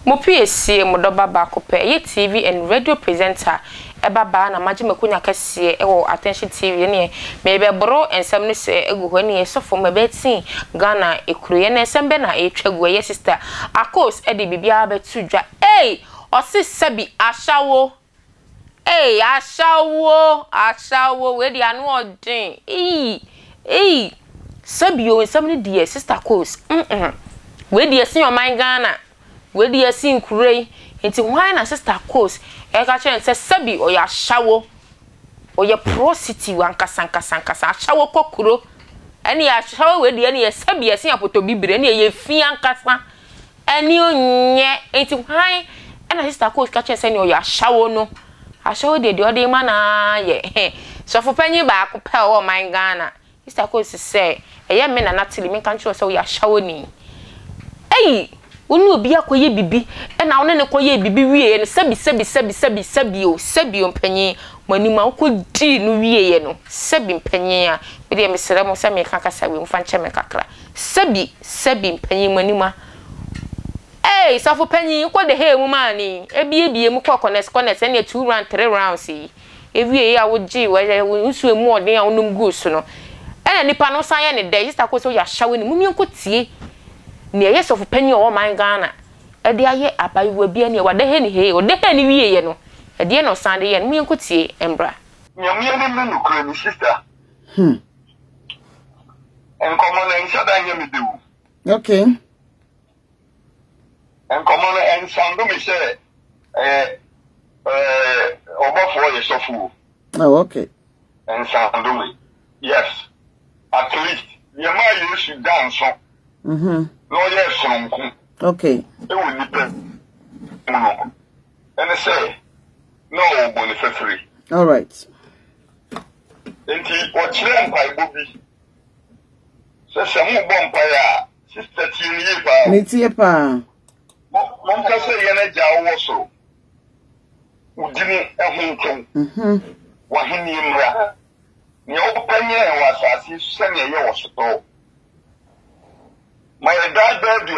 Mo PSC mo do baba ko pe ye TV and radio presenter e baba na maji makunya kase e wo Attention TV ne me be bro ensem ne se egu ho ne so fo me betin Ghana ekruye na ensem be na e twagu ye Sister Akos e de bibia betu dwa osi sebi ashawo ashawo we di anu odin sebi o ensem ne die Sister Akos we di esi o man Ghana we di esi nkure enti why na Sister Akos e ka chere se sebi o ya shawo o ye prostitute wankasa ashawo kokuro eni ya shawo we di eni ye sebi esi apoto bibire eni ye fi ankasa eni onye enti why na Sister Akos ka chere se ni o ya shawo no ashawo de ode ma na ye so for panyi ba ko pe o man Ghana Sister Akos se eye me na natili me kan chere se o ya shawo ni Unu obi akoye bibi na wona ne koye bibi wie no sebi o mpanyi manima ukodi no wie no sebi mpanyi a bide mesere mo se me kakasa we mfa nche me kakra sebi mpanyi manima safo panyi ko de he mu mani ebie mu ko connect na 2 round 3 rounds yi ewie ya woji we nsu emu odin a wonum go so no nipa no san ye ne de Sister Akos so ya hyawe ni mumie nkotie ne yes of penny o man Ghana e de aye abayiwa bia ne wade he ni he o de he ni wie ye no e de no sande ye no nkotie embra nyamie ne me nukure ni sister enkomo na nsada nya me dewu okay enkomo na ensando me se OBOFOUR ye sofu okay ensando me yes at least yema you should dance no yes sonku okay e wo ni pe no and say no beneficiary all right enti o chire mpai bobi se mo bompa ya sister tie pa me tie pa mo ka se ye na ja wo so udini ehunko wa hini mra ni o panye wa asasi se ne ye wo so my dad baby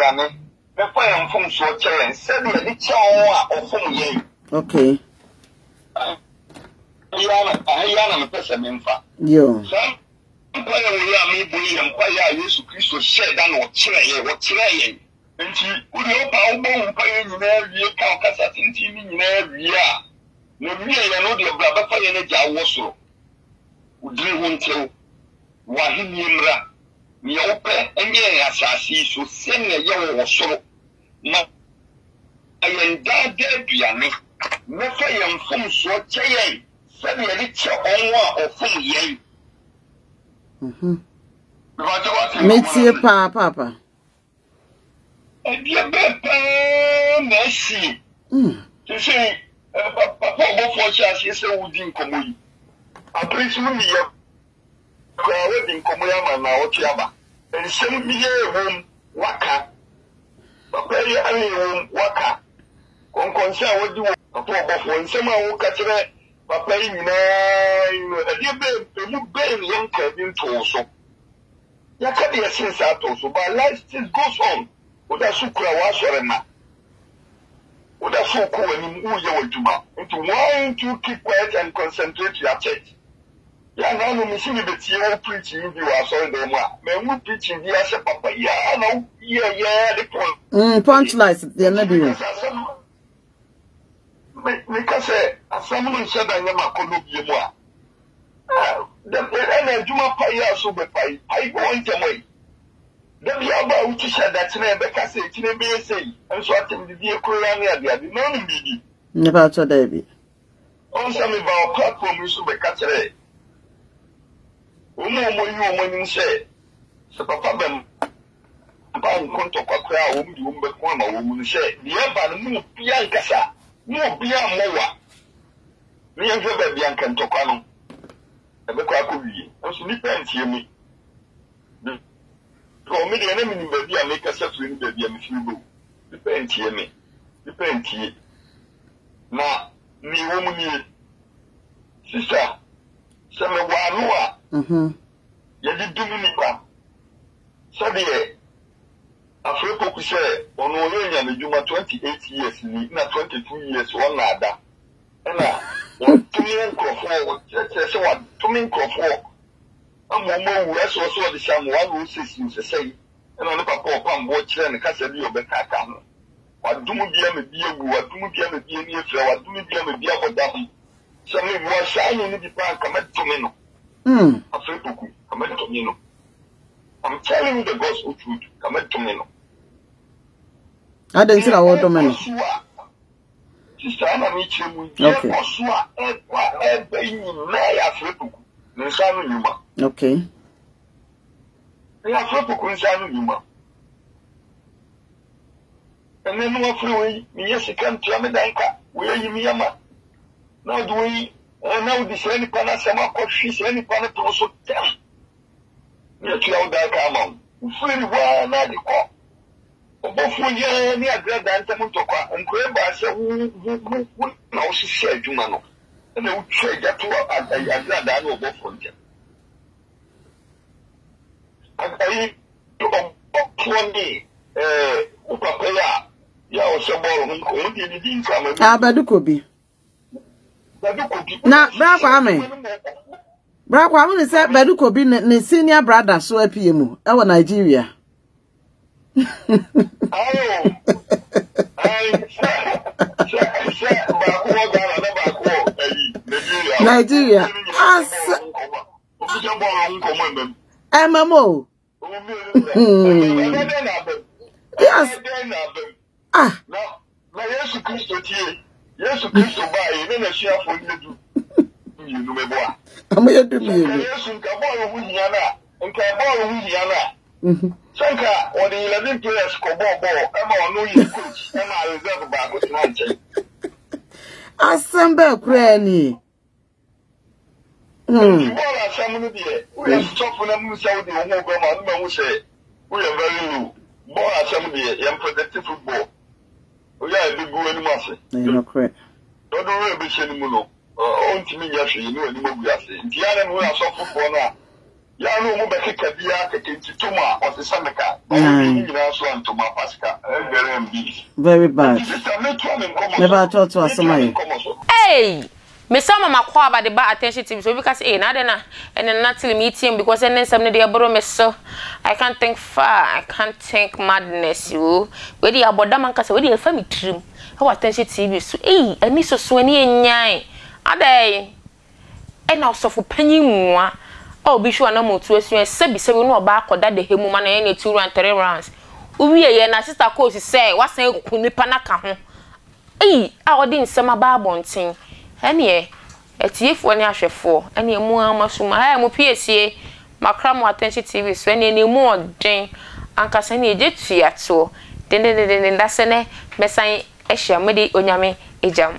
me fa yam fom so kyen se de di chawo a ofom ye okay yana me pesa memfa yo mpa ya wo ya me bui mpa ya Yesu Kristo she da no kire ye enti uri opa ubo mpa ye nyina wie ka kasa tinti ni nyina wie a no wie ya no de bra fa ye ne ja wo so udiri ho ntew wa hini mra mi ope enye asasi so sene ye wo soro na ayenda deduane me fa ye mfom so kyeye sene ye che onwa ofom ye metie papa ebie bepe nesi se papa OBOFOUR chasi se wudi nkomo yi apres mu mi ye kwa wudi nkomo ya ma na otiaba ensem biye wom waka papa ye ani wom waka konkonse a wodi wo papa OBOFOUR ensem a wo ka kire papa yi nyina ade be mu be yanka bi nto so ya ka de sense ato so but life still goes on oda sukura wa sore na oda sukura wani mu ye waduma into want to keep quiet and concentrate your church ya na no misi ni betie wo preaching bi wa sore dem a me mu preaching bi a se papa ya na ye the point punchlines they na be me ka se asamu no sheda nya makono bi mu a the ene juma pa ya so be pai ai go ntemo da biya ba wuci shada tine be ka se tine be sei enso atem di die kura na ya bi no no bibi ne ba to da bi on sa me ba platform so be ka kire o mo ni se papa bem ba nkonto kwa kura o mu di o mbe ko ma o mu se die ba no mu bia nkasa mu bia mowa ni en fe ba bia nkanto kwa no ebe kwa ko wie enso ni pentie mi ko mi de na mi ni ba bia me kasa firi ni ba bia mi fi bo ni pentie na ni wo mu ni sister se me wa no a ye di dum ni pa se de Africa ku se ono yo nya ya me juma 28 years ni na 22 years one nada na one tumen crofo say one tumen crofo amomo wu eso so de sham 106 you say na no papa opambo kire ne kasa bi obekaka ho wadumu bia me bia wu wadumu bia me bia ni efra wadumu bia me bia bodam so me wo shine ni di pan kama tumen no afrepoku kama tumen no I'm telling you the gospel truth kama tumen no I didn't see a word of money. Sister, I'm a meeting with you. Okay. And then no free, yes, you come to America, where you mean, now do we, now this any panasama or she's any panat also tell. Let you out that come on. Free one, not the call. OBOFOUR ye ni agrada ntemu tokwa nkwe ba se wu na o sisi adwuma no na o twa gato agrada na OBOFOUR ntia akai OBOFOUR ni o papa ya o se boro nko o di nka ma Badukobi na bra kwa me se Badukobi ne senior brother so apiemu e wo Nigeria. Nigeria. MMO. Yes. Yesu Kristo tie. Yesu Kristo ba ye na shia fo ndu. You me boa. Amoyedu mi. Yesu nka bo hu hia na. Nka bo hu hia na. Sanka or the 11 players ko bo e ma no yi coach e ma reserve ba ko tuna nche. Asamba kura ni. Bola samu bi e. We stop na mu say we dey go ma no mu say we are very low. Bola samu bi e am protective football. We are big go any mase. No correct. Do we be sheni mu no. O ntimi ya hwe ni ani magu ase. Nti ya na mu na so football na. Ya no mu bekeka bia kekentituma o se sameka. Very bad. Never thought to assume. Hey, me some of my call about the bad attention to me so because na dey na and not till meeting because then some dey abro me so I can't think far, I can't think madness you. We dey aboda man kasa we dey family trim. How attention TV so ani so ani enyan. Adai. E na so for panyin mu a oh be sure na motu asu sebi no oba akoda de hemu ma na ye na 2 and 3 rounds. Uwie ye na Sista Akos say wasan ku nipa na ka ho. A odi nsem aba abonten. Ene etiefo ne ahwefo ene emu amasuma ha mu piesie makra mo attention TV so ene emu odwen ankasa ne ejetua to den da se ne mesan ehia mede onyame ejam.